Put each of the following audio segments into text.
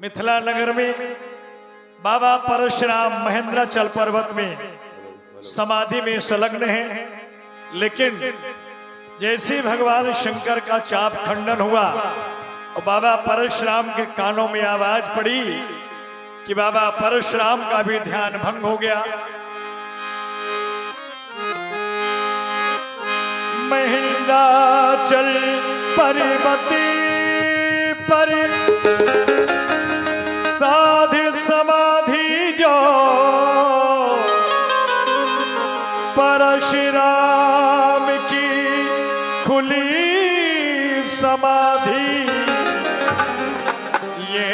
मिथिला नगर में बाबा परशुराम महेंद्राचल पर्वत में समाधि में संलग्न है। लेकिन जैसे भगवान शंकर का चाप खंडन हुआ और बाबा परशुराम के कानों में आवाज पड़ी कि बाबा परशुराम का भी ध्यान भंग हो गया। महेंद्राचल पर्वत पर साधि समाधि जो परशुराम की खुली समाधि, ये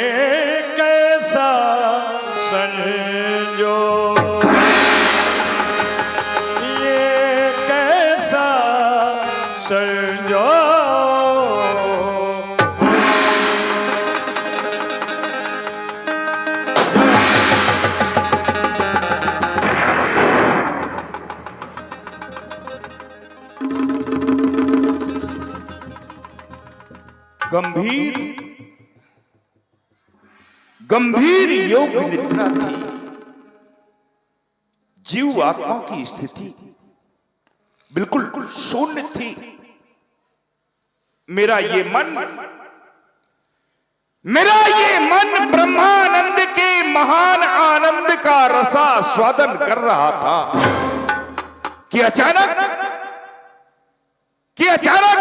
कैसा संजोग, ये कैसा संजोग। गंभीर योग निद्रा थी। जीव आत्मा की स्थिति बिल्कुल शून्य थी। मेरा ये मन ब्रह्मानंद के महान आनंद का रसा स्वादन कर रहा था कि अचानक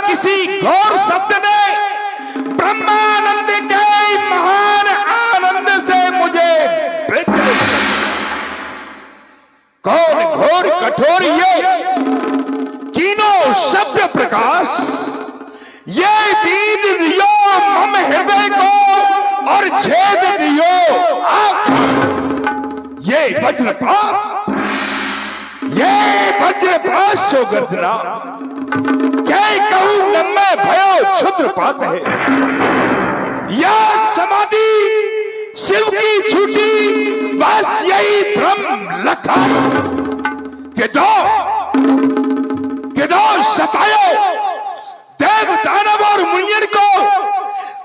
किसी घोर शब्द ने ब्रह्मानंद के महान आनंद से मुझे विचलित कर दिया। कौन घोर कठोर ये तीनों शब्द प्रकाश, ये बीज दियो मम हृदय को और छेद दियो आकाश। ये वज्रपात सो गर्जना, क्या कहूं नम्मे भयो क्षुद्र पात है। या समाधि शिव की झूठी, बस यही भ्रम लखा के दो सतायो देव दानव और मुनियन को।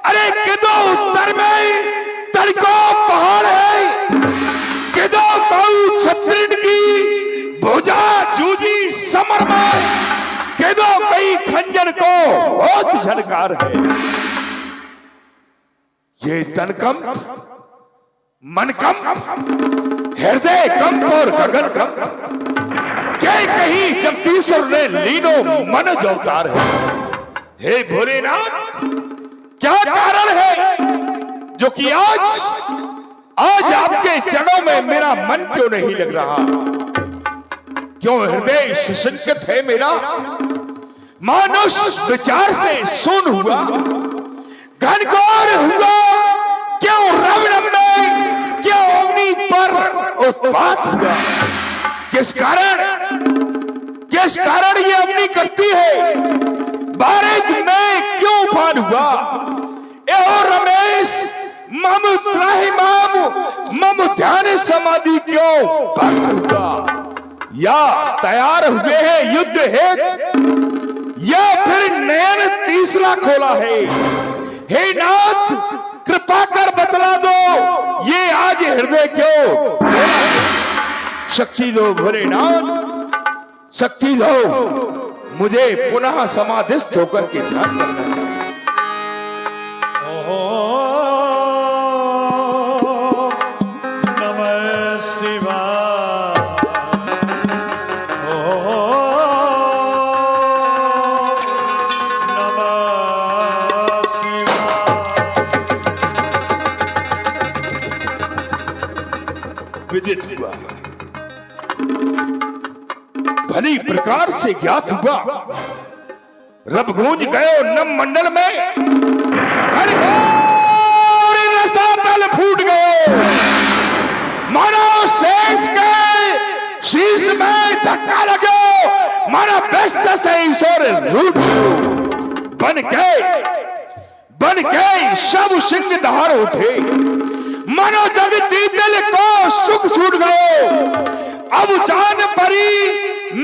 अरे के दो उत्तर में तड़को पहाड़ है, के दो बहु छत्रिन की भुजा जूझी समर में, के दो कई खंजर को होत झनकार है। ये तन कंप, मन कंप, हृदय कंप और गगन कंप, क्या कहीं जगदीश्वर ने लीनो मन जो अवतार है। हे भोलेनाथ, क्या कारण है जो कि आज आपके चरणों में मेरा मन क्यों नहीं लग रहा? क्यों हृदय सुसंगत है मेरा? मानुष विचार से शून्य हुआ, घनघोर हुआ। क्यों रवि में, क्यों अग्नि पर उत्पात हुआ? किस कारण ये अग्नि करती है? बारिश में क्यों उफान हुआ? एहो रमेश मम त्राहि मम ध्यान समाधि क्यों भंग हुआ? या तैयार हुए हैं युद्ध हेतु, या फिर नयन तीसरा खोला है? हे नाथ, कृपा कर बतला दो, ये आज हृदय क्यों? शक्ति दो भोलेनाथ, शक्ति दो, मुझे पुनः समाधिस्थ होकर के ध्यान करना चाहिए। विदित हुआ, भली प्रकार से ज्ञात हुआ। रब गूंज गए नम मंडल में, रसातल फूट गए। मानो शेष के शीश में धक्का लगे, मानो बेस्स से ईश्वर रूप बन के सब सिंह दहाड़ उठे। मानो जब दिल को सुख छूट गए। अब जान परी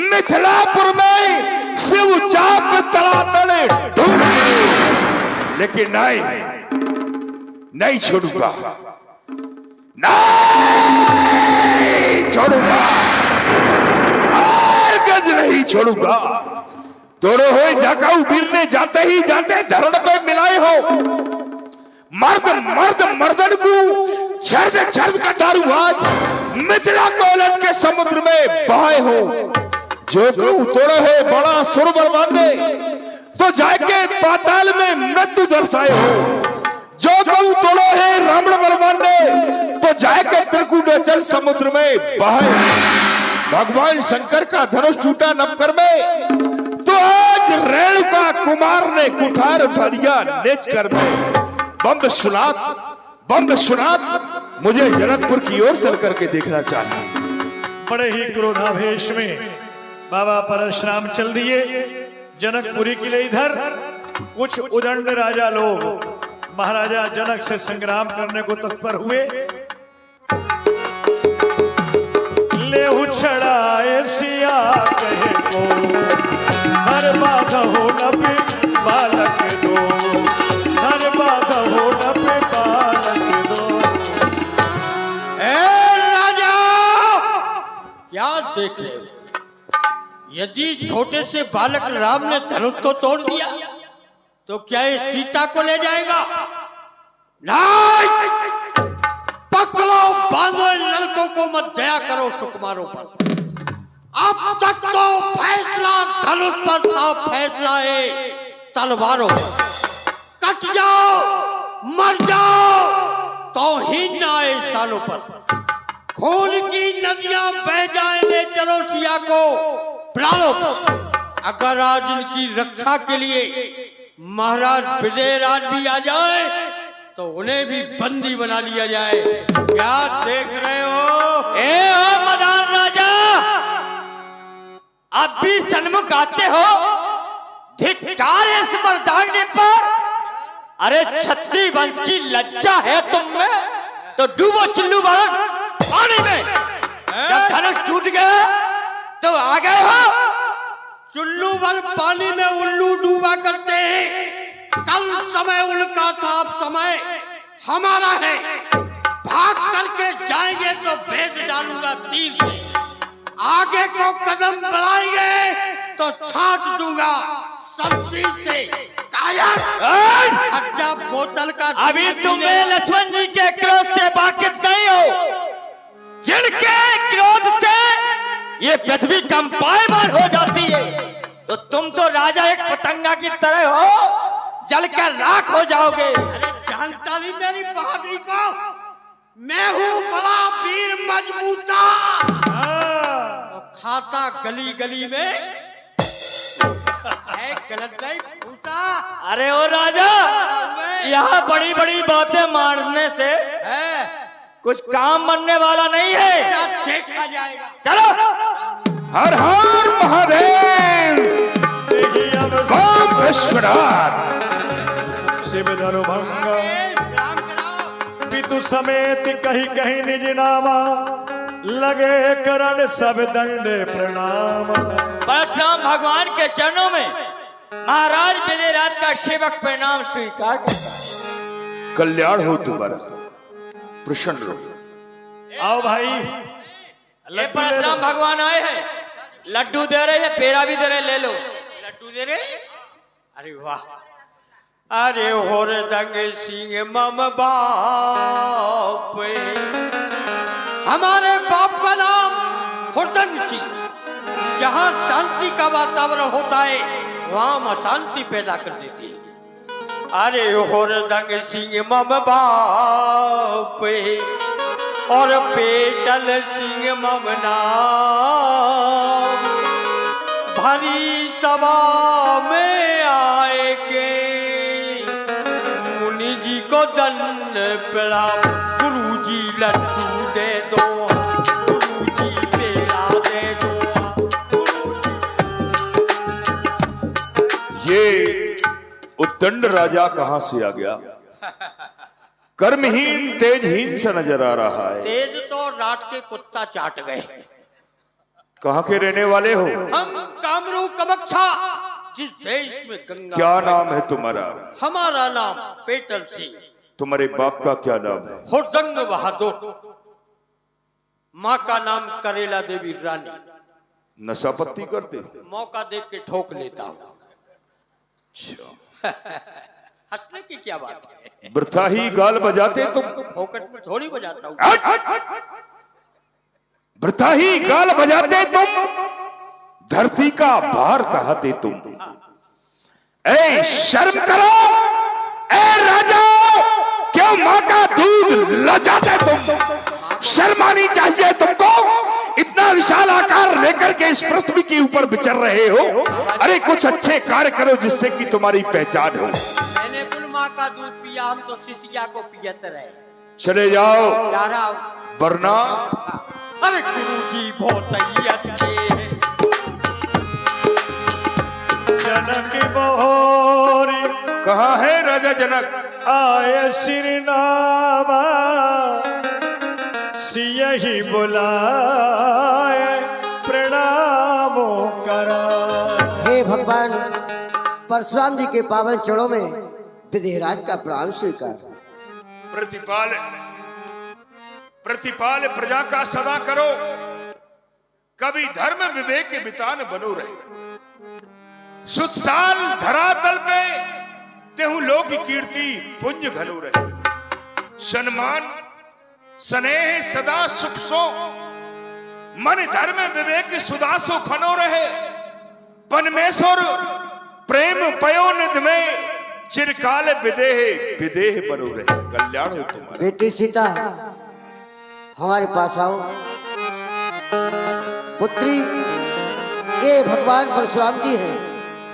मिथिलापुर में शिव चाप तलातल ढूंढ, लेकिन नहीं छोड़ूंगा, नहीं छोड़ूंगा, हरगिज़ नहीं छोड़ूंगा। तोड़ो हुए जाकाऊ वीर ने जाते ही जाते धरण पे मिलाए हो। मर्द मर्द मर्दन को छर्द छर्द का दारू आज मिथिला कोलन के समुद्र में बहाए हो। जो को तोड़ो है बड़ा सुर बरबाने तो जाके पाताल में मृत्यु दर्शाए हो। जो को तोड़ो है रावण बरबाने तो जाके त्रिकुटाचल समुद्र में बहाए। भगवान शंकर का धनुष टूटा नवकर में तो आज रेणुका कुमार ने कुठार उठा लिया नेच कर में। बम सुनात मुझे जनकपुर की ओर चल करके देखना चाहिए। बड़े ही क्रोधावेश में बाबा परशुराम चल दिए जनकपुरी के लिए। इधर कुछ उदंड राजा लोग महाराजा जनक से संग्राम करने को तत्पर हुए। लेहु छड़ाए सिया कहे को हर बाधा हो न पे बालक दो, हर बाधा हो न पे बालक दो। राजा क्या देख रहे हो? यदि छोटे से बालक राम ने धनुष को तोड़ दिया तो क्या ये सीता को ले जाएगा? नहीं, पकड़ो बांधो इन लड़कों को, मत दया करो सुकुमारों पर। अब तक तो फैसला धनुष पर था, फैसला है तलवारों पर। कट जाओ, मर जाओ, तौहीन न आए सालों पर। खून की नदियां बह जाए, ले चलो सिया को प्राणों पर। अगर आज इनकी रक्षा के लिए महाराज विजयराज भी आ जाए तो उन्हें भी बंदी बना लिया जाए। क्या देख रहे हो? ए ओ मदान राजा, अब भी सन्मुख आते हो? धिक्कार है इस मर्दाने पर। अरे क्षत्रिय वंश की लज्जा है तुम में? तो डूबो चुल्लू बालन पानी में। जब धनुष टूट गया तो आ गए हो। चुल्लू भर पानी में उल्लू डूबा करते हैं। कल समय उनका था, अब समय हमारा है। भाग करके जाएंगे तो भेज डालूंगा तीर से। आगे को कदम बढ़ाएंगे तो छांट दूंगा शमशीर से। कायर बोतल का। अभी तुम्हें लक्ष्मण जी के क्रोध से वाकिफ नहीं हो, जिनके क्रोध से ये पृथ्वी कंपायमान हो जाती है। तो तुम तो राजा एक पतंगा की तरह हो, जलकर राख हो जाओगे। अरे जानता नहीं मेरी बहादुरी को? मैं हूँ बड़ा वीर मजबूता। तो खाता गली गली में है, गलत नहीं फूटा। अरे ओ राजा, यहाँ बड़ी बड़ी बातें मारने से है कुछ काम बनने वाला नहीं है। देखा जाएगा। चलो। हर हर महादेव, ओम विश्वनाथ। शिव धनुभंग राम कराओ। पितु समेत कहीं कहीं निज नामा, लगे करण सब दंड प्रणाम। परशुराम भगवान के चरणों में महाराज विजयराज का सेवक प्रणाम स्वीकार करता। कल्याण हो तुम्हारा, प्रसन्न रहो। आओ भाई, ये परशुराम भगवान आए हैं, लड्डू दे रहे हैं, पेड़ा भी दे रहे, ले लो। लड्डू दे रहे? अरे वाह। अरे होर दंग सिंह मम बाप, हमारे बाप का नाम हुरदंग सिंह। जहाँ शांति का वातावरण होता है वहां हम अशांति पैदा कर देती है। अरे हुरदंग सिंह मम बाप और पेटल सिंह मम नाम। भरी सभा में आए के मुनि जी को दंड प्रणाम। गुरु जी लड्डू दे दो, गुरु जी पेड़ा दे दो। ये उद्दंड राजा कहां से आ गया? कर्महीन तेजहीन सा नजर आ रहा है। तेज तो रात के कुत्ता चाट गए। कहां के रहने वाले हो? हम कामरू कामाख्या, जिस देश में गंगा। क्या नाम है तुम्हारा? हमारा नाम पेटल सिंह। तुम्हारे बाप का क्या नाम है? हुरदंग बहादुर। माँ का नाम करेला देवी रानी। नशा पत्ती करते? मौका देख के ठोक लेता हूँ। अच्छा। हंसने की क्या बात है? वृथा ही गाल बजाते तुम। फोकट में थोड़ी बजाता हूँ। वृथा ही गाल बजाते तुम, धरती का भार कहते तुम। ए शर्म करो, ए राजा, क्यों माँ का दूध लजाते तुम? शर्म आनी चाहिए तुमको। इतना विशाल आकार लेकर के इस पृथ्वी के ऊपर विचर रहे हो। अरे कुछ अच्छे कार्य करो जिससे कि तुम्हारी पहचान हो। मैंने कुल माँ का दूध पिया, हम तो शिशिया को पियत रहे। चले जाओ जा रहा हूँ। वरना। अरे गुरुजी बहुत ही अच्छे हैं। जनक बहोरी कहाँ है राजा जनक? आए सिरनावा सियही बुलाए प्रणामो करा। हे भगवान, परशुराम जी के पावन चरणों में विदेहराज का प्रणाम स्वीकार। प्रतिपाल प्रजा का सदा करो, कभी धर्म विवेक के बितान बनो रहे। सुतसाल धरातल पे तेहु लोक कीर्ति पुंज घनो रहे। सम्मान स्नेह सदा सुख सो, मन धर्म विवेक सुदासो खनो रहे। पनमेश्वर प्रेम पयोनिध में चिरकाल विदेह विदेह बनो रहे। कल्याण हो तुम्हारा। बेटी सीता, हमारे पास आओ। पुत्री, ये भगवान परशुराम जी हैं,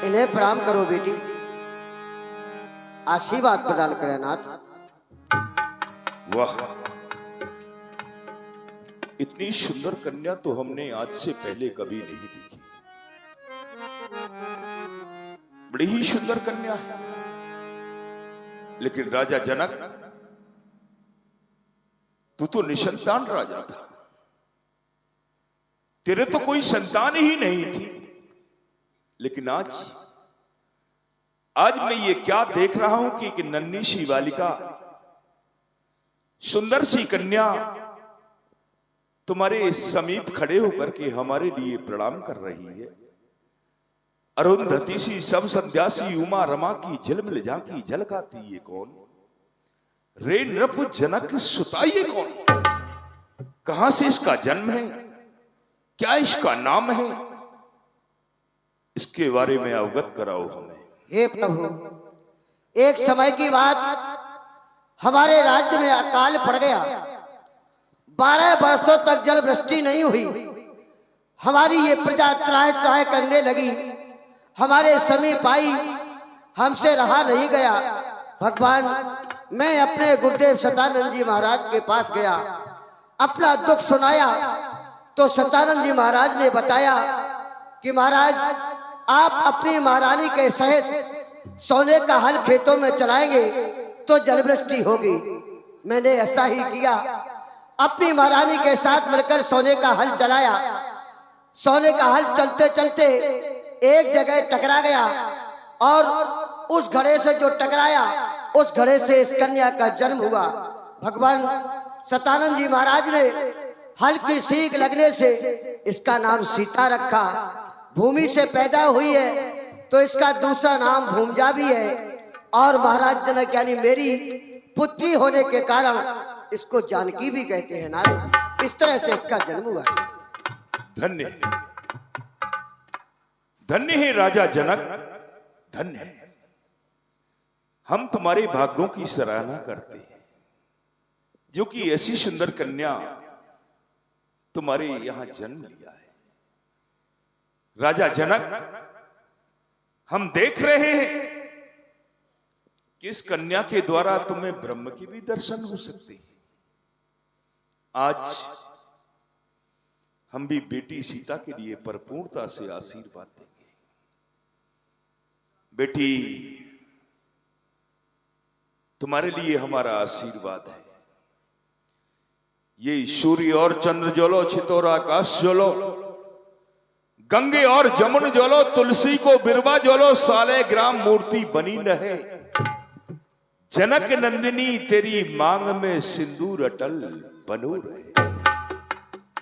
इन्हें प्रणाम करो बेटी। आशीर्वाद प्रदान करें नाथ। वाह, इतनी सुंदर कन्या तो हमने आज से पहले कभी नहीं देखी। बड़ी ही सुंदर कन्या है। लेकिन राजा जनक, तू तो निसंतान राजा था, तेरे तो कोई संतान ही नहीं थी। लेकिन आज मैं ये क्या देख रहा हूं कि एक नन्ही सी बालिका, सुंदर सी कन्या तुम्हारे समीप खड़े होकर के हमारे लिए प्रणाम कर रही है। अरुंधति सी सब संध्या सी उमा रमा की झिलमिल झांकी झलकाती ये कौन? रे नृप जनक सुता ये कौन? कहां से इसका जन्म है? क्या इसका नाम है? इसके बारे में अवगत कराओ हमें। हे प्रभु, एक समय की बात, हमारे राज्य में अकाल पड़ गया। 12 वर्षों तक जल वृष्टि नहीं हुई। हमारी ये प्रजा त्राह त्राह करने लगी। हमारे समीप आई, हमसे रहा नहीं गया। भगवान, मैं अपने गुरुदेव सतानंद जी महाराज के पास गया, अपना दुख सुनाया तो सतानंद जी महाराज ने बताया कि महाराज, आप अपनी महारानी के सहित सोने का हल खेतों में चलाएंगे तो जलवृष्टि होगी। मैंने ऐसा ही किया, अपनी महारानी के साथ मिलकर सोने का हल चलाया। सोने का हल चलते चलते एक जगह टकरा गया और उस घड़े से जो टकराया, उस घड़े से इस कन्या का जन्म हुआ। भगवान सतानंद जी महाराज ने हल की सीख लगने से इसका नाम सीता रखा। भूमि से पैदा हुई है तो इसका दूसरा नाम भूमजा भी है। और महाराज जनक यानी मेरी पुत्री होने के कारण इसको जानकी भी कहते हैं नाथ। इस तरह से इसका जन्म हुआ है। धन्य है, धन्य है राजा जनक, धन्य है। हम तुम्हारे भाग्यों की सराहना करते हैं जो कि ऐसी सुंदर कन्या तुम्हारे यहां जन्म लिया है। राजा जनक, हम देख रहे हैं कि इस कन्या के द्वारा तुम्हें ब्रह्म की भी दर्शन हो सकते हैं। आज हम भी बेटी सीता के लिए परिपूर्णता से आशीर्वाद देंगे। बेटी, तुम्हारे लिए हमारा आशीर्वाद है। ये सूर्य और चंद्र ज्वलो, छितौर आकाश ज्वलो, गंगे और जमुन ज्वलो, तुलसी को बिरवा ज्वलो, साले ग्राम मूर्ति बनी रहे। जनक नंदिनी तेरी मांग में सिंदूर अटल बनो रहे।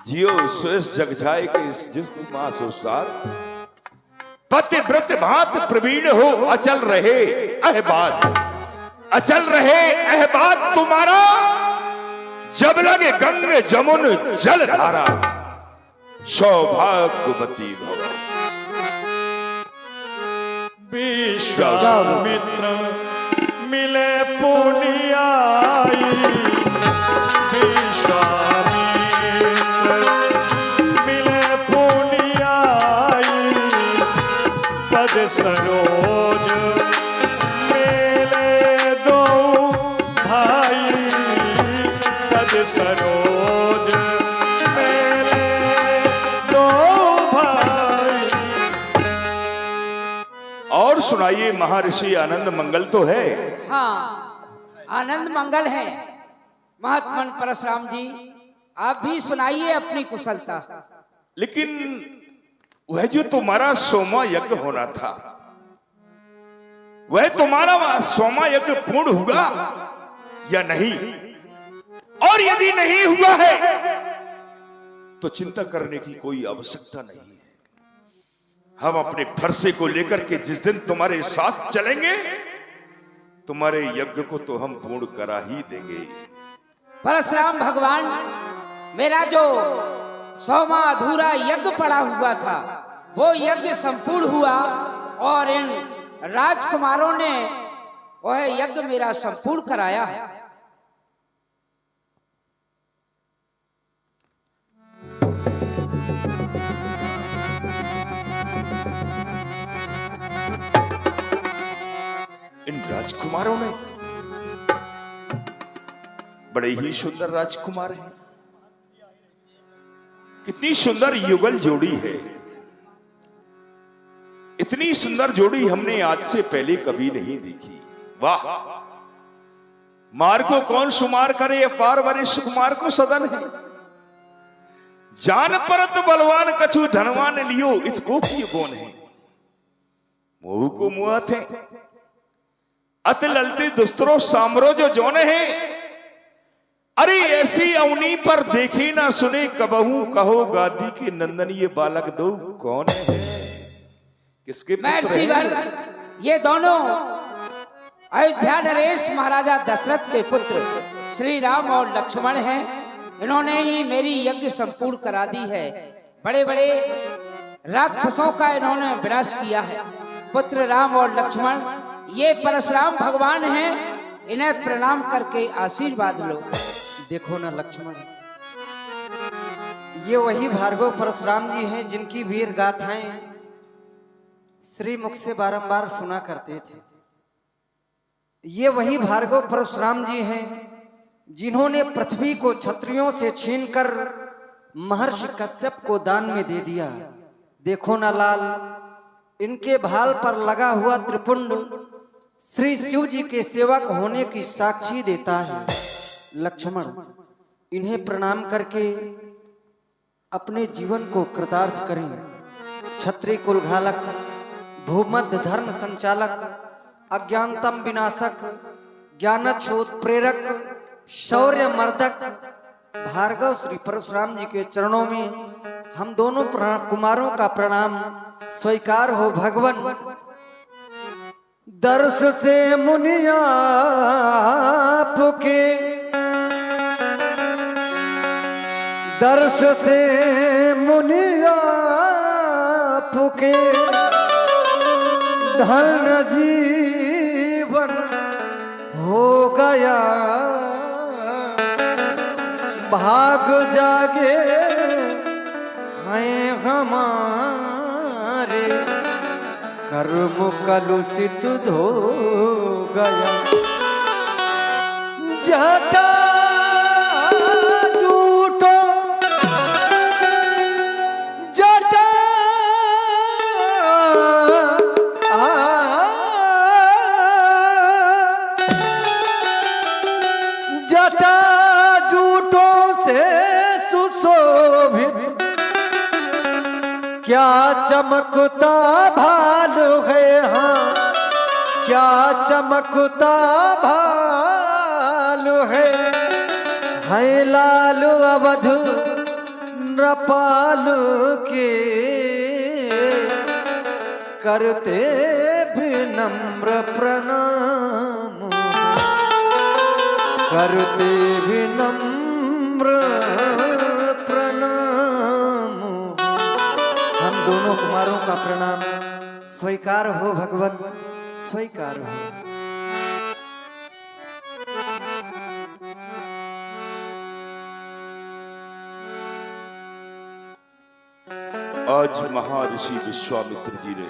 जियो स्वेस जग जाए के इस जिस्म मास सार, पतिव्रत भांत प्रवीण हो अचल रहे अहबाद, अचल रहे अहबाद तुम्हारा, जब लगे गंग जमुन जल धारा, सौभाग्यवती भव। विश्वामित्र मिले पुनियाई, विश्वामित्र मिले पुनियाई, पद सरोज मेले दो भाई, पद सरोज मेले दो भाई। और सुनाइए महर्षि, आनंद मंगल तो है? हाँ, आनंद मंगल है। महात्मन परशुराम जी, आप भी सुनाइए अपनी कुशलता। लेकिन वह जो तुम्हारा सोमा यज्ञ होना था, वह तुम्हारा सोमा यज्ञ पूर्ण हुआ या नहीं? और यदि नहीं हुआ है तो चिंता करने की कोई आवश्यकता नहीं है। हम अपने फरसे को लेकर के जिस दिन तुम्हारे साथ चलेंगे, तुम्हारे यज्ञ को तो हम पूर्ण करा ही देंगे। परशुराम भगवान, मेरा जो 100वां अधूरा यज्ञ पड़ा हुआ था, वो यज्ञ संपूर्ण हुआ और इन राजकुमारों ने वह यज्ञ मेरा संपूर्ण कराया है। इन राजकुमारों ने, बड़े ही सुंदर राजकुमार हैं। कितनी सुंदर युगल जोड़ी है। इतनी सुंदर जोड़ी हमने आज से पहले कभी नहीं देखी। वाह! मार को कौन सुमार करे, अपार वरे सुकुमार को सदन है। जान परत बलवान कछु धनवान लियो, इतको की कौन है। मोह को मुआ थे अत ललते दुस्तरो सामरो जो जोने हैं। अरे ऐसी अवनी पर देखे ना सुने, कबहू कहो गादी के नंदन ये बालक दो कौन है, किसके पुत्र हैं? ये दोनों अयोध्या नरेश महाराजा दशरथ के पुत्र श्री राम और लक्ष्मण हैं। इन्होंने ही मेरी यज्ञ संपूर्ण करा दी है। बड़े बड़े राक्षसों का इन्होंने विनाश किया है। पुत्र राम और लक्ष्मण ये परशुराम भगवान हैं, इन्हें प्रणाम करके आशीर्वाद लो। देखो ना लक्ष्मण, ये वही भार्गव परशुराम जी हैं जिनकी वीर गाथाएं श्री मुख से बारंबार सुना करते थे। ये वही भार्गव परशुराम जी हैं जिन्होंने पृथ्वी को क्षत्रियों से छीनकर महर्षि कश्यप को दान में दे दिया। देखो ना लाल, इनके भाल पर लगा हुआ त्रिपुंड श्री शिव जी के सेवक होने की साक्षी देता है। लक्ष्मण, इन्हें प्रणाम करके अपने जीवन को कृतार्थ करें। क्षत्रिय कुल घालक, भूमध्य धर्म संचालक, अज्ञानतम विनाशक, ज्ञानच्छोद प्रेरक, शौर्य मर्दक भार्गव श्री परशुराम जी के चरणों में हम दोनों कुमारों का प्रणाम स्वीकार हो। भगवन, दर्श से मुनिया आपके, दर्श से मुनिया आपके, धन्य जीवन हो गया। भाग जागे हैं हमारे, कर्म कलुषित धो गया। जटा झूठो जटा जटा झूठों से सुशोभित, क्या चमकता भाल है। हाँ, क्या चमकता भालू है लालू अवध नृपालु के करते भी नम्र प्रणाम, करते भी नम्र प्रणाम। हम दोनों कुमारों का प्रणाम स्वीकार हो भगवान, स्वीकार हो। आज महर्षि विश्वामित्र जी ने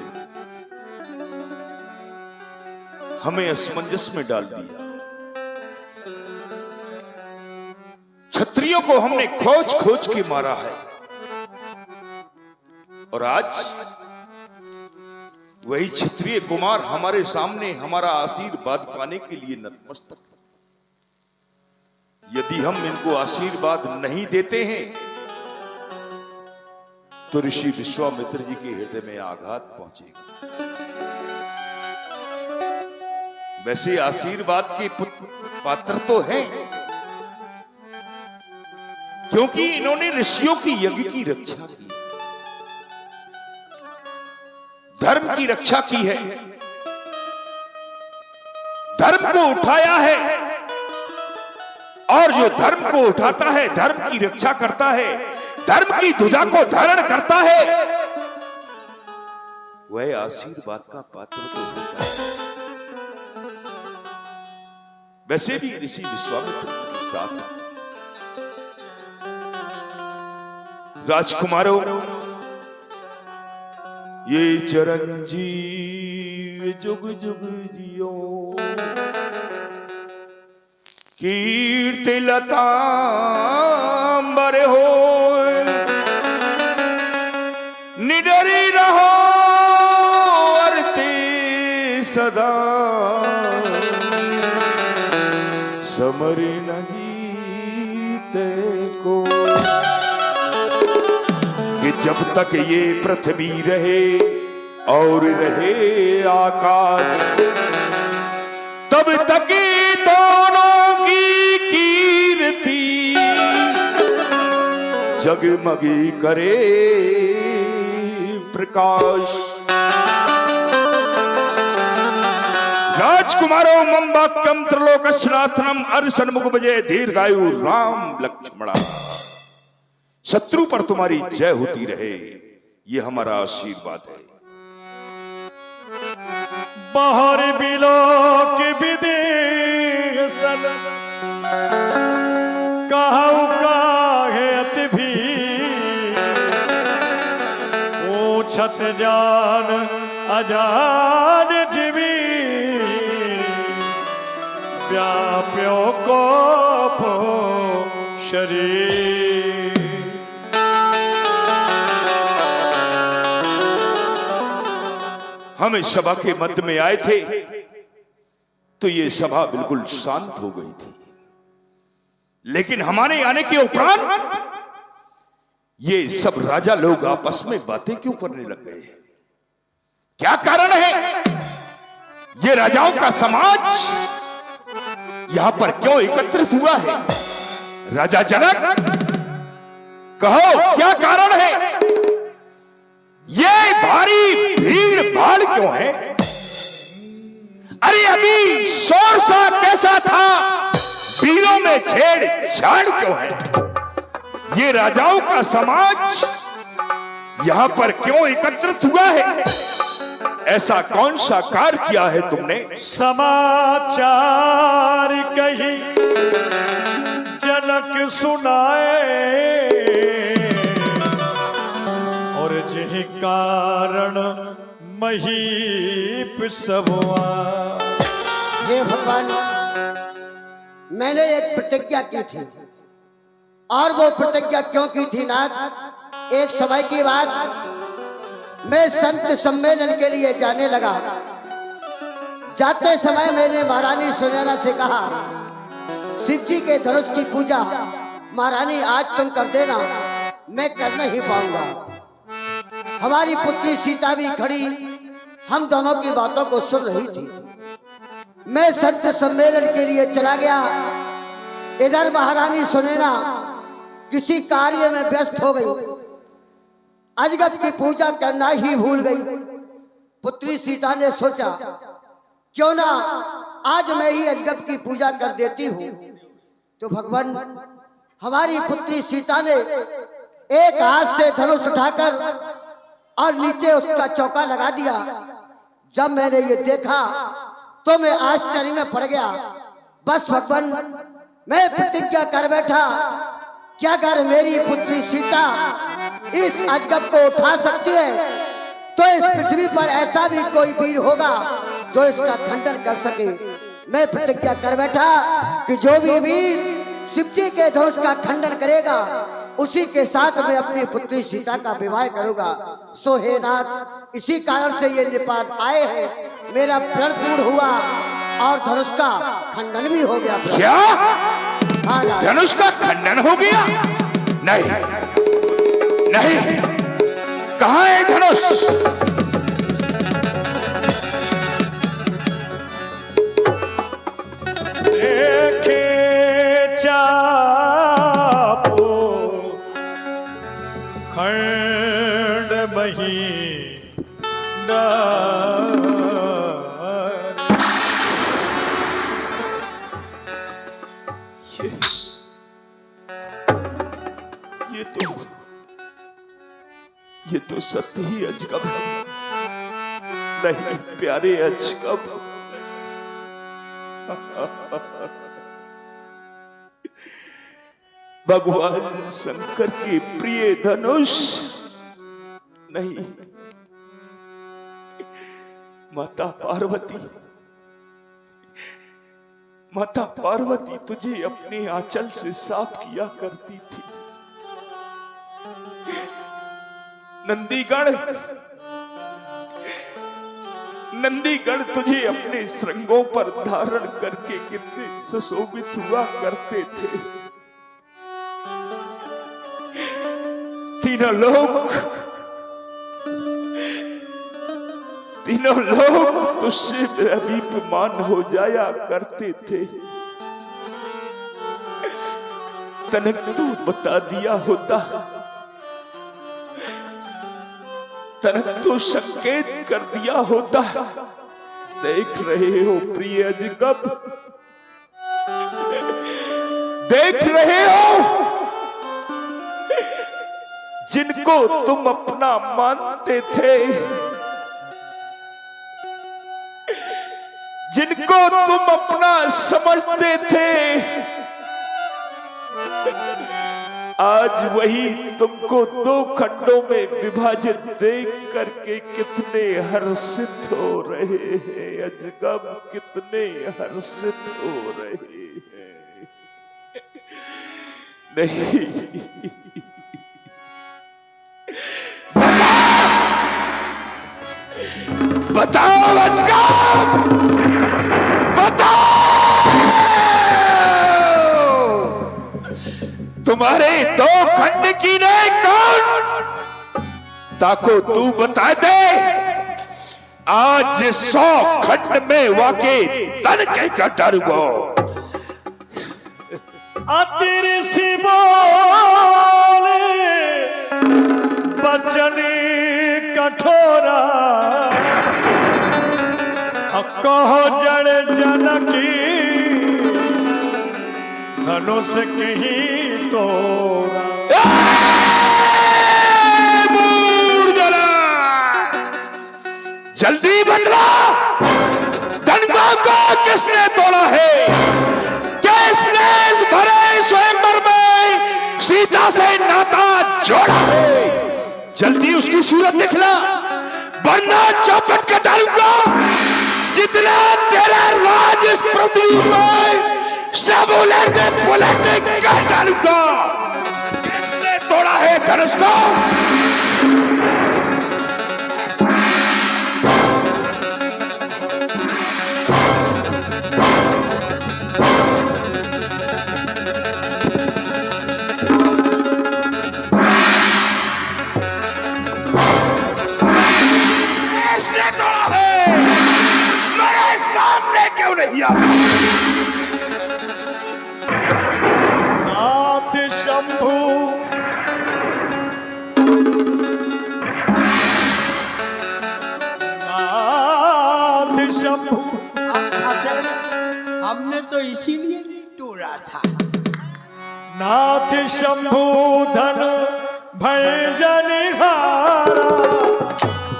हमें असमंजस में डाल दिया। क्षत्रियों को हमने खोज खोज के मारा है और आज वही क्षत्रिय कुमार हमारे सामने हमारा आशीर्वाद पाने के लिए नतमस्तक है। यदि हम इनको आशीर्वाद नहीं देते हैं तो ऋषि विश्वामित्र जी के हृदय में आघात पहुंचेगा। वैसे आशीर्वाद के पात्र तो हैं, क्योंकि इन्होंने ऋषियों की यज्ञ की रक्षा की, धर्म की रक्षा की है, धर्म को उठाया है। और जो धर्म को उठाता है, धर्म की रक्षा करता है, धर्म की ध्वजा को धारण करता है, वह आशीर्वाद का पात्र तो होता है। वैसे भी ऋषि विश्वामित्र के साथ राजकुमारों, ये चिरंजीव जुग जुग जियो, कीर्ति लतांबर हो, निडरी रहो आरती सदा, समरी न जीते को। कि जब तक ये पृथ्वी रहे और रहे आकाश, तब तक दोनों की कीर्ति जगमगी करे प्रकाश। राजकुमारों मम्बाक्यम त्रिलोकस्नाथनम अर्शन मुकुबजय दीर्घायु राम लक्ष्मणा। शत्रु पर तुम्हारी जय होती रहे, ये हमारा आशीर्वाद है। बाहर बिलोक विदेशन कहु काहे अति भी, ऊछत जान अजान जीवी, व्याप्यो को शरीर। हम इस सभा के मध्य में आए थे तो ये सभा बिल्कुल शांत हो गई थी, लेकिन हमारे आने के उपरांत ये सब राजा लोग आपस में बातें क्यों करने लग गए? क्या कारण है? ये राजाओं का समाज यहां पर क्यों एकत्रित हुआ है? राजा जनक, कहो क्या कारण है? ये भारी भीड़ भाड़ क्यों है? अरे अभी शोर सा कैसा था, वीरों में छेड़छाड़ क्यों है? ये राजाओं का समाज यहां पर क्यों एकत्रित हुआ है? ऐसा कौन सा कार्य किया है तुमने? समाचार कही जनक सुनाए, और जिहि कारण महीप सबवा। हे भगवान, मैंने एक प्रतिज्ञा की थी, और वो प्रतिज्ञा क्यों की थी नाथ? एक समय की बात, मैं संत सम्मेलन के लिए जाने लगा। जाते समय मैंने महारानी सुनैना से कहा, शिव जी के धनुष की पूजा महारानी आज तुम कर देना, मैं कर नहीं पाऊंगा। हमारी पुत्री सीता भी खड़ी हम दोनों की बातों को सुन रही थी। मैं संत सम्मेलन के लिए चला गया। इधर महारानी सुनैना किसी कार्य में व्यस्त हो गई, अजगब की पूजा करना ही भूल गई। पुत्री सीता ने सोचा क्यों ना आज मैं ही अजगब की पूजा कर देती हूँ। तो भगवान हमारी पुत्री सीता ने एक हाथ से धनुष उठाकर और नीचे उसका चौका लगा दिया। जब मैंने ये देखा तो मैं आश्चर्य में पड़ गया। बस भगवान मैं प्रतिज्ञा कर बैठा कि अगर मेरी पुत्री सीता इस अजगब को उठा सकती है तो इस पृथ्वी पर ऐसा भी कोई वीर होगा जो इसका खंडन कर सके। मैं प्रतिज्ञा कर बैठा कि जो भी वीर शिवजी के धनुष का खंडन करेगा उसी के साथ मैं अपनी पुत्री सीता का विवाह करूंगा। सो हे नाथ, इसी कारण से ये निपात आए हैं। मेरा प्रण पूर्ण हुआ और धनुष का खंडन भी हो गया। क्या धनुष का खंडन हो गया? नहीं नहीं, कहाँ है धनुष? देखे चापो खंड मही ये तो सत्य ही अजगब है। नहीं प्यारे अजगब, भगवान शंकर के प्रिय धनुष नहीं, माता पार्वती तुझे अपने आंचल से साफ किया करती थी। नंदीगण तुझे अपने श्रृंगों पर धारण करके कितने सुशोभित हुआ करते थे। तीनों लोग तुझसे अभिमान हो जाया करते थे। तनक तू बता दिया होता, तनक तो संकेत कर दिया होता। देख रहे हो प्रिय अजगब, देख रहे हो जिनको तुम अपना मानते थे, जिनको तुम अपना समझते थे, आज वही तुमको दो खंडों में विभाजित देख करके कितने हर्षित हो रहे हैं अजगब, कितने हर्षित हो रहे हैं। नहीं, बताओ अजगब, बताओ तुम्हारे दो खंड की नहीं कौन? ताको तू बता दे। आज 100 खंड में वाकई तन के कटर गो अतिर सी बोले बचनी कठोरा, कहो जड़ जनकी धनुष कहीं तोरा। जल्दी बतला, धनुष को किसने तोड़ा है? किसने इस भरे स्वयंवर में सीता से नाता जोड़ा है? जल्दी उसकी सूरत दिखला, वरना चौपट के डालूंगा। जितना तेरा राज इस पृथ्वी में सब उलटे पुलटे कर डालूंगा। किसने तोड़ा है धनुष को? किसने तोड़ा है? मेरे सामने क्यों नहीं शंभु नाथ शंभु। हमने तो इसीलिए नहीं तोड़ा था। नाथ शंभु धन भय जनिहारा,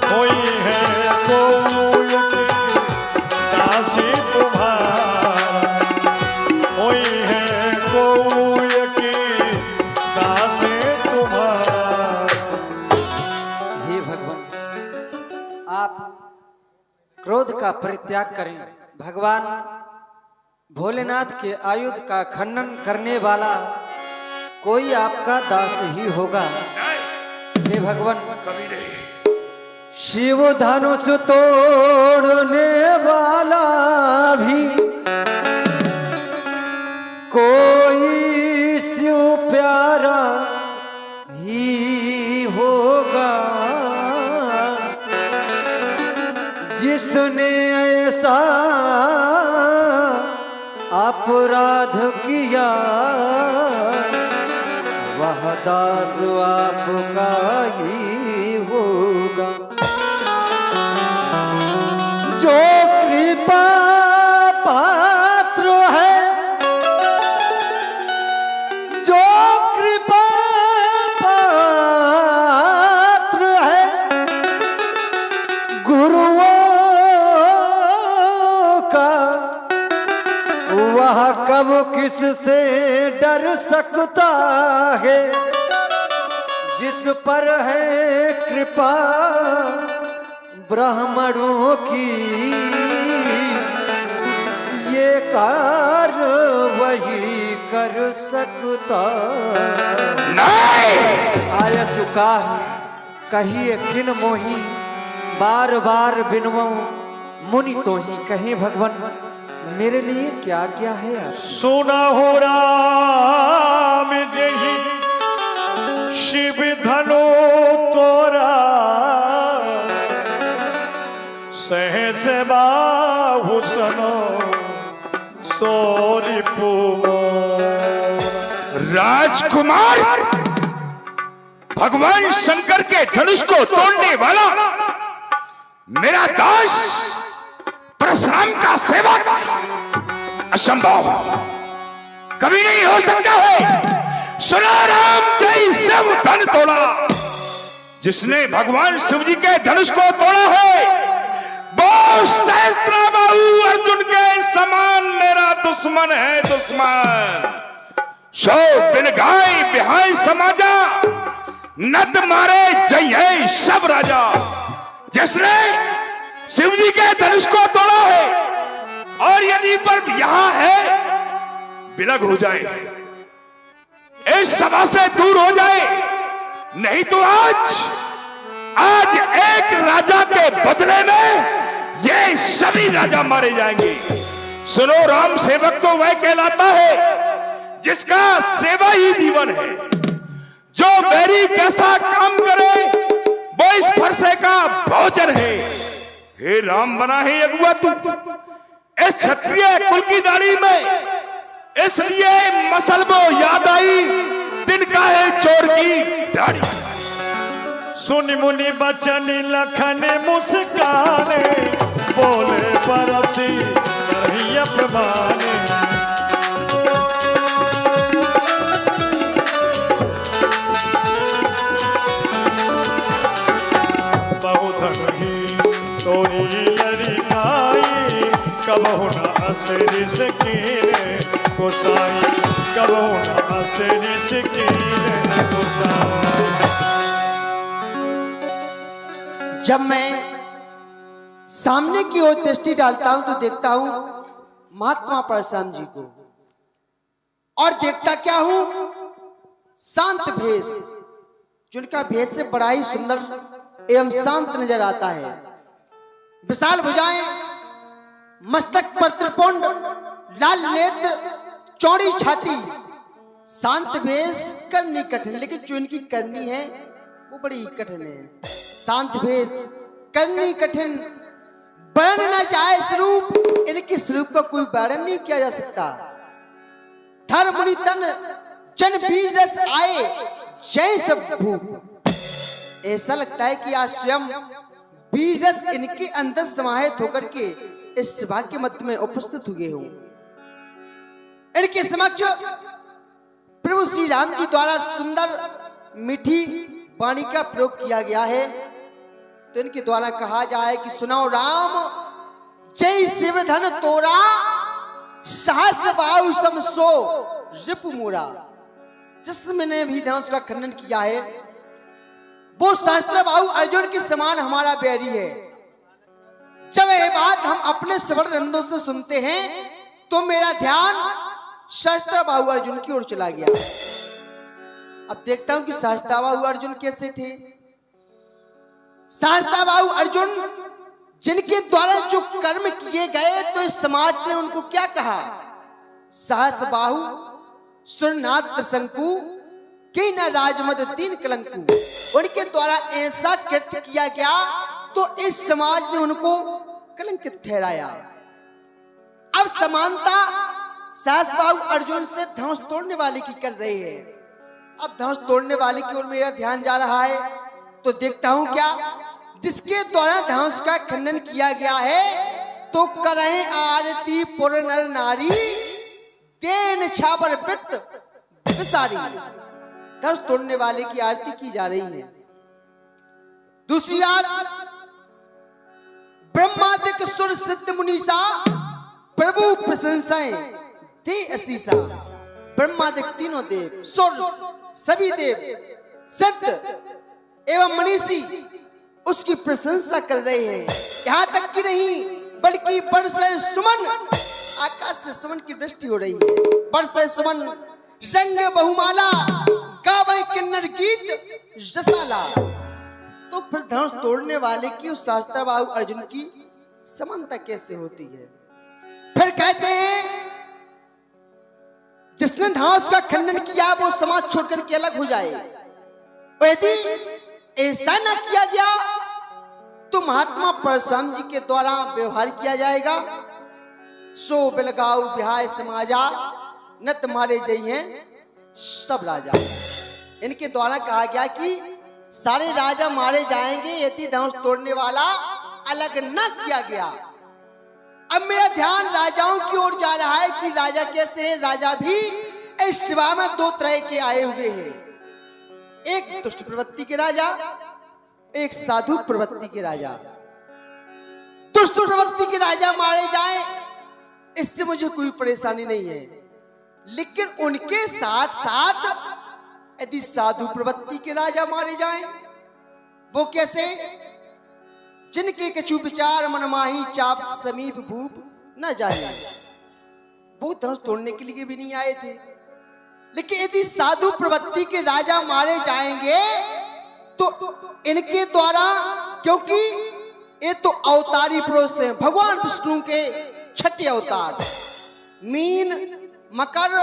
कोई है कोई दासी तुम्हारा, कोई है कोई की दासी तुम्हारा। हे भगवान, आप क्रोध का परित्याग करें। भगवान भोलेनाथ के आयुध का खंडन करने वाला कोई आपका दास ही होगा। हे भगवान, कभी नहीं। शिव धनुष तोड़ने वाला भी कोई शिव प्यारा ही होगा, जिसने ऐसा अपराध किया वह दास आपका ही होगा। जो कृपा पात्र है, जो कृपा पात्र है, गुरुओं का, वह कब किससे डर सकता है। जिस पर है कृपा ब्राह्मणों की, ये कार्य वही कर सकता नहीं। आया चुका है, कहिए किन मोही, बार बार बिनवो मुनि तो ही कहे। भगवान मेरे लिए क्या क्या है आप? सुना हो राम जही शिव धनो तोरा, सहस बाहु सनो सोरी पुमो। राजकुमार, भगवान शंकर के धनुष को तोड़ने वाला मेरा दास परशुराम का सेवक असंभव कभी नहीं हो सकता है। सुना राम जय शिव धन तोड़ा, जिसने भगवान शिव जी के धनुष को तोड़ा है वो सहस्त्रबाहु अर्जुन के समान मेरा दुश्मन है, दुश्मन। सो बिन गाय बिहाय समाजा, नत मारे जय है सब राजा। जिसने शिव जी के धनुष को तोड़ा है और यदि पर यहां है विलग हो जाए, इस सभा से दूर हो जाए, नहीं तो आज एक राजा के बदले में ये सभी राजा मारे जाएंगे। सुनो, राम सेवक तो वह कहलाता है जिसका सेवा ही जीवन है। जो मेरी कैसा काम करे वो इस फरसे का भोजन है। हे राम बना है अगुआ तू इस क्षत्रिय कुल की दाढ़ी में, इसलिए मसल वो याद आई दिन का है चोर की दाढ़ी। सुनि मुनि बचन लखन मुस्काने, बोले परसी रहिया प्रमाने। बहुत ही तोरी लड़ी खाई, कबहु न असरी सकीने गोसाई, कबहु न असरी सकीने गोसाई। जब मैं सामने की ओर दृष्टि डालता हूं तो देखता हूं महात्मा परशुराम जी को, और देखता क्या हूं, शांत भेष, जिनका भेष से बड़ा ही सुंदर एवं शांत नजर आता है। विशाल भुजाएं, मस्तक पर त्रिपुंड, लाल नेत्र, चौड़ी छाती, शांत भेष, करनी कठिन, लेकिन जो इनकी करनी है वो बड़ी कठिन है। शांत भेष, करनी कठिन, वर्ण न जाए स्वरूप, इनके स्वरूप का कोई वर्णन नहीं किया जा सकता। धर्म मुनि तन जन वीर रस आए जय सब भूप। ऐसा लगता है कि आज स्वयं वीर रस इनके अंदर समाहित होकर के इस सभा के मध्य में उपस्थित हुए हों। इनके समक्ष प्रभु श्री राम जी द्वारा सुंदर मीठी वाणी का प्रयोग किया गया है। तो इनके द्वारा कहा जाए कि सुनाओ राम जय शिव धन तोरा, साहस बाहु सम सो रिपु मोरा। जिसने भी धनुष का खंडन किया है वो सहस्त्र बाहु अर्जुन के समान हमारा बैरी है। जब यह बात हम अपने श्रवण रंधों से सुनते हैं तो मेरा ध्यान सहस्त्र बाहु अर्जुन की ओर चला गया। अब देखता हूं कि सहस्त्र बाहु अर्जुन कैसे थे। सहस्त्र बाहु अर्जुन जिनके द्वारा जो कर्म किए गए तो इस समाज ने उनको क्या कहा, सहस बाहु सुरनाथ त्रिशंकु के न राजमद दीन कलंकु। उनके द्वारा ऐसा कृत्य किया गया तो इस समाज ने उनको कलंकित ठहराया। अब समानता सहस बाहु अर्जुन से धनुष तोड़ने वाले की कर रहे हैं। अब धनुष तोड़ने वाले की ओर मेरा ध्यान जा रहा है तो देखता हूं क्या जिसके द्वारा धनुष का खंडन किया गया है तो करहे आरती पुर नर नारी देन छावर वृत्त विसारी। धनुष तोड़ने वाले की आरती की जा रही है। दूसरी बात, ब्रह्मादिक सुर सिद्ध मुनीसा प्रभु प्रशंसाएं दे असीसा। ब्रह्मादिक तीनों देव, सुर सभी देव, सिद्ध एवं मनीषी उसकी प्रशंसा कर रहे हैं। यहां तक कि नहीं बल्कि बरसे सुमन, आकाश से सुमन की वृष्टि हो रही है। बरसे सुमन रंग बहुमाला गावे किन्नर गीत रसाला। तो फिर धनुष तोड़ने वाले की उस सहस्त्र बाहु अर्जुन की समानता कैसे होती है। फिर कहते हैं जिसने धनुष का खंडन किया वो समाज छोड़कर के अलग हो जाए। यदि ऐसा न किया गया तो महात्मा परशुराम जी के द्वारा व्यवहार किया जाएगा। सो बिलगाऊ बिहाय समाजा न तुम्हारे जय हैं सब राजा। इनके द्वारा कहा गया कि सारे राजा मारे जाएंगे यदि धनुष तोड़ने वाला अलग न किया गया। अब मेरा ध्यान राजाओं की ओर जा रहा है कि राजा कैसे हैं। राजा भी इस शिवा में दो तरह के आए हुए हैं, एक दुष्ट प्रवृत्ति के राजा, एक साधु प्रवृत्ति के राजा। दुष्ट प्रवृत्ति के राजा मारे जाएं इससे मुझे कोई परेशानी नहीं है, लेकिन उनके साथ साथ यदि साधु प्रवृत्ति के राजा मारे जाएं वो कैसे, जिनके कछु विचार मनमाही चाप समीप भूप न जाए। वो धनुष तोड़ने के लिए भी नहीं आए थे, लेकिन यदि साधु प्रवृत्ति के राजा मारे जाएंगे तो इनके द्वारा, क्योंकि ये तो अवतारी पुरुष हैं, भगवान विष्णु के छठे अवतार, मीन मकर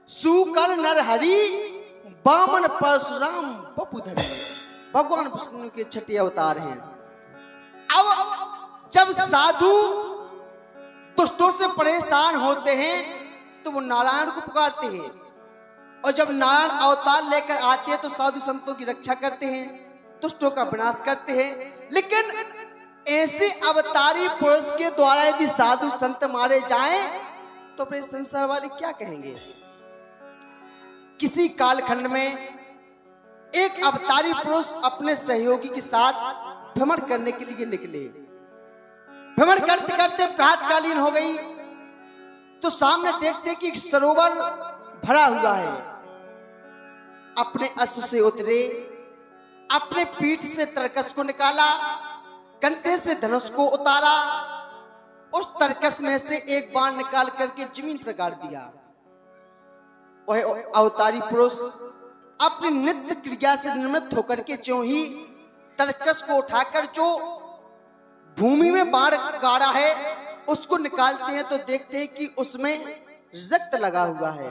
सुकर नरहरि वामन परशुराम बपुधरी, भगवान विष्णु के छठे अवतार हैं। अब जब साधु दुष्टों से परेशान होते हैं तो वो नारायण को पुकारते हैं, और जब नारायण अवतार लेकर आते हैं तो साधु संतों की रक्षा करते हैं, दुष्टों का विनाश करते हैं। लेकिन ऐसे अवतारी पुरुष के द्वारा यदि साधु संत मारे जाएं तो अपने संसार वाले क्या कहेंगे। किसी कालखंड में एक अवतारी पुरुष अपने सहयोगी के साथ भ्रमण करने के लिए निकले। भ्रमण करते करते प्रातकालीन हो गई तो सामने देखते कि एक सरोवर भरा हुआ है। अपने अश्व से उतरे, अपने पीठ से तरकस को निकाला, कंधे से धनुष को उतारा, उस तरकस में से एक बाण निकाल करके जमीन पर गाड़ दिया। वह अवतारी पुरुष अपनी नित्य क्रिया से निमित्त होकर के जो ही तरकस को उठाकर जो भूमि में बाण गाड़ा है उसको निकालते हैं तो देखते हैं कि उसमें रक्त लगा हुआ है।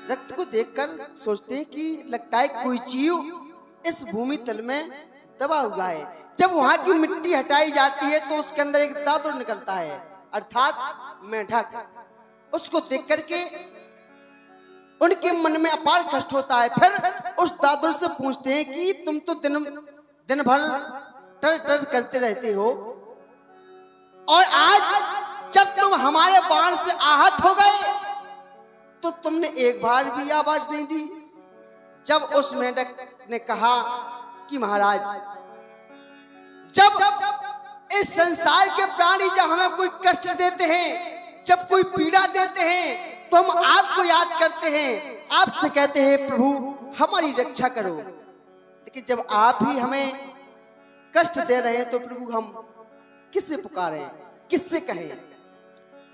रक्त को देखकर सोचते हैं कि लगता है कोई जीव इस भूमि तल में दबा हुआ है। जब वहां की मिट्टी हटाई जाती है तो उसके अंदर एक दादुर निकलता है, अर्थात मेंढक। उसको देख करके उनके मन में अपार कष्ट होता है। फिर उस दादुर से पूछते हैं कि तुम तो दिन भर टर टर करते रहते हो, और आज जब तुम हमारे बाण से आहत हो गए तो तुमने एक बार भी आवाज नहीं दी। जब उस मेंढक ने कहा कि महाराज, जब इस संसार के प्राणी जब हमें कोई कष्ट देते हैं, जब कोई पीड़ा देते हैं, तो हम आपको याद करते हैं, आपसे कहते हैं प्रभु हमारी रक्षा करो। लेकिन जब आप ही हमें कष्ट दे रहे हैं तो प्रभु हम किससे पुकारें, किससे कहें?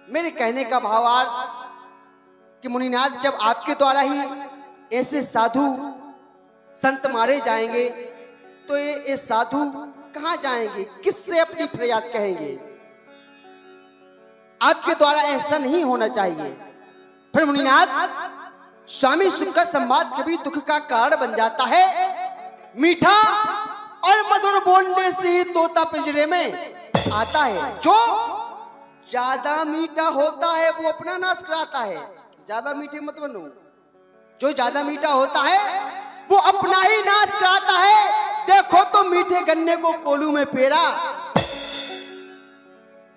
मेरे कहने का भावार्थ कि मुनिनाथ, जब आपके द्वारा ही ऐसे साधु संत मारे जाएंगे तो ये साधु कहां जाएंगे, किससे अपनी फरियाद कहेंगे? आपके द्वारा ऐसा नहीं होना चाहिए। फिर मुनिनाथ, स्वामी सुख का संवाद कभी दुख का कारण बन जाता है। मीठा और मधुर बोलने से ही तोता पिंजरे में आता है। जो ज्यादा मीठा होता है वो अपना नाश कराता है। ज्यादा मीठे मत बनो। जो ज्यादा मीठा होता है वो अपना ही नाश कराता है। देखो तो मीठे गन्ने को कोलू में पेरा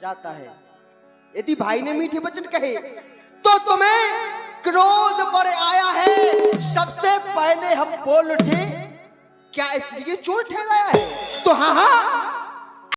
जाता है। यदि भाई ने मीठे वचन कहे तो तुम्हें क्रोध बढ़ आया है। सबसे पहले हम बोल उठे, क्या इसलिए चोर ठहराया है? तो हाँ,